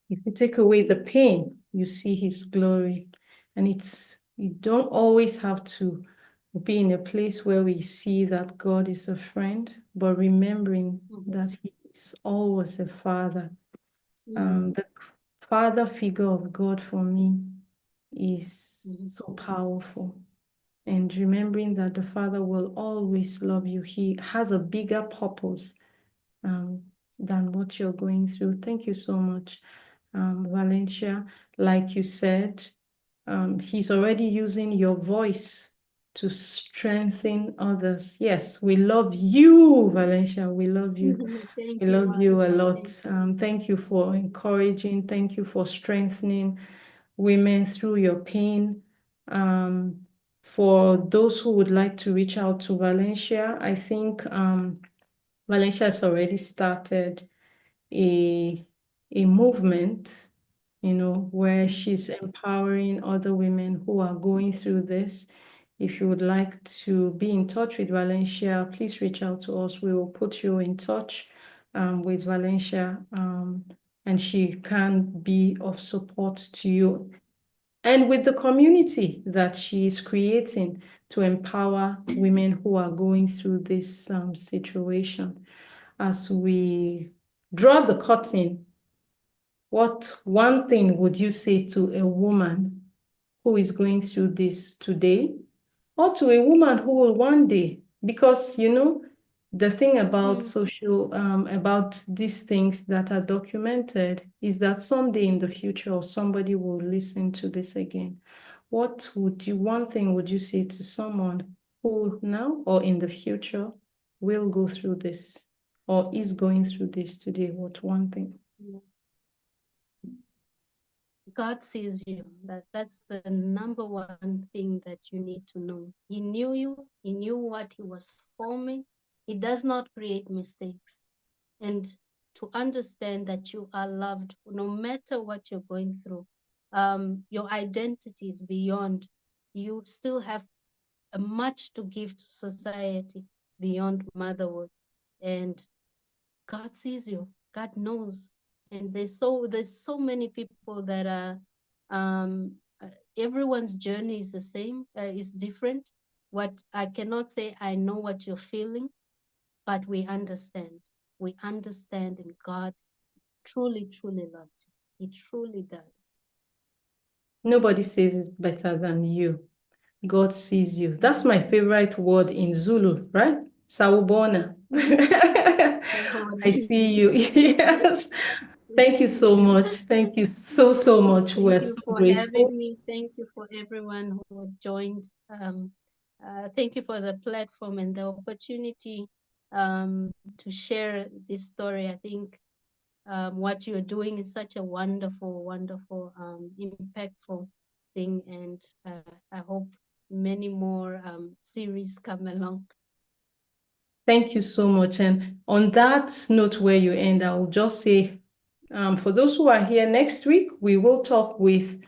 If you take away the pain, you see His glory. And you don't always have to be in a place where we see that God is a friend, but remembering that He is always a father. The father figure of God for me is so powerful. And remembering that the Father will always love you. He has a bigger purpose than what you're going through. Thank you so much, Valencia. Like you said, He's already using your voice to strengthen others. Yes, we love you, Valencia. We love you. Thank We you, love you a Marsha. lot. Thank you for encouraging. Thank you for strengthening women through your pain. For those who would like to reach out to Valencia, I think Valencia has already started a movement, where she's empowering other women who are going through this. If you would like to be in touch with Valencia, please reach out to us. We will put you in touch with Valencia, and she can be of support to you and with the community that she is creating to empower women who are going through this situation. As we draw the curtain, what one thing would you say to a woman who is going through this today, or to a woman who will one day, because the thing about about these things that are documented is that someday in the future somebody will listen to this again. One thing would you say to someone who now or in the future will go through this or is going through this today? What one thing? God sees you. That's the number one thing that you need to know. He knew you. He knew what he was forming. He does not create mistakes. And to understand that you are loved no matter what you're going through. Your identity is beyond. You still have much to give to society beyond motherhood. And God sees you. God knows. And there's so many people that are everyone's journey is the same, is different. What I cannot say I know what you're feeling, but we understand. We understand, and God truly, truly loves you. He truly does. Nobody says it better than you. God sees you. That's my favorite word in Zulu, right? Sawubona. I see you. Yes. Thank you so much. Thank you so much. Thank We're you so for grateful. having me. Thank you for everyone who joined. Thank you for the platform and the opportunity to share this story. I think what you're doing is such a wonderful, wonderful, impactful thing. And I hope many more series come along. Thank you so much. And on that note where you end, I will just say, for those who are here next week, we will talk with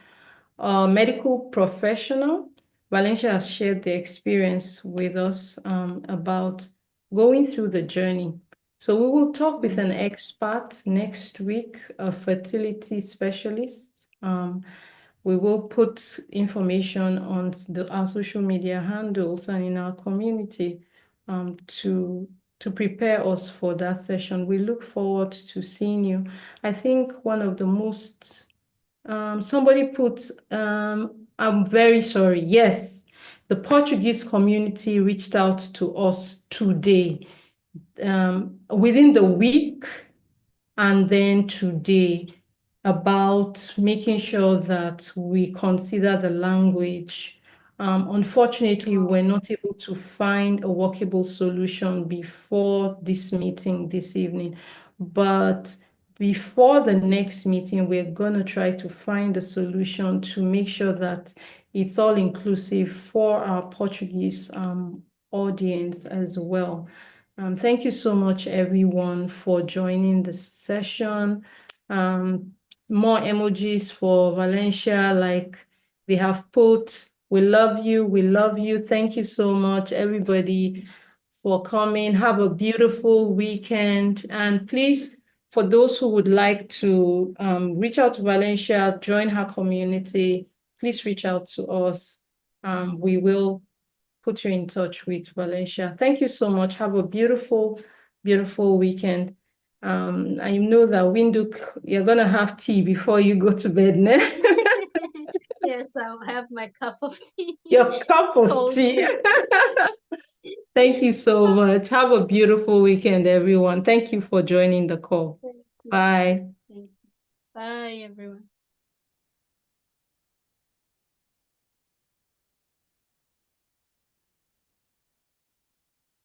a medical professional. Valencia has shared the experience with us about going through the journey. So we will talk with an expert next week, a fertility specialist. We will put information on our social media handles and in our community to prepare us for that session. We look forward to seeing you. I think one of the most, somebody put, I'm very sorry. Yes, the Portuguese community reached out to us today, within the week and then today, about making sure that we consider the language. Unfortunately, we were not able to find a workable solution before this meeting this evening, but before the next meeting, we're going to try to find a solution to make sure that it's all inclusive for our Portuguese audience as well. Thank you so much, everyone, for joining the session. More emojis for Valencia, like they have put. We love you. We love you. Thank you so much, everybody, for coming. Have a beautiful weekend. And please, for those who would like to reach out to Valencia, join her community, please reach out to us. We will put you in touch with Valencia. Thank you so much. Have a beautiful, beautiful weekend. I know that Windhoek, you're going to have tea before you go to bed, ne? Yes, I'll have my cup of tea. Your cup of Cold. tea. Thank you so much. Have a beautiful weekend, everyone. Thank you for joining the call. Thank you. Bye. Thank you. Bye, everyone.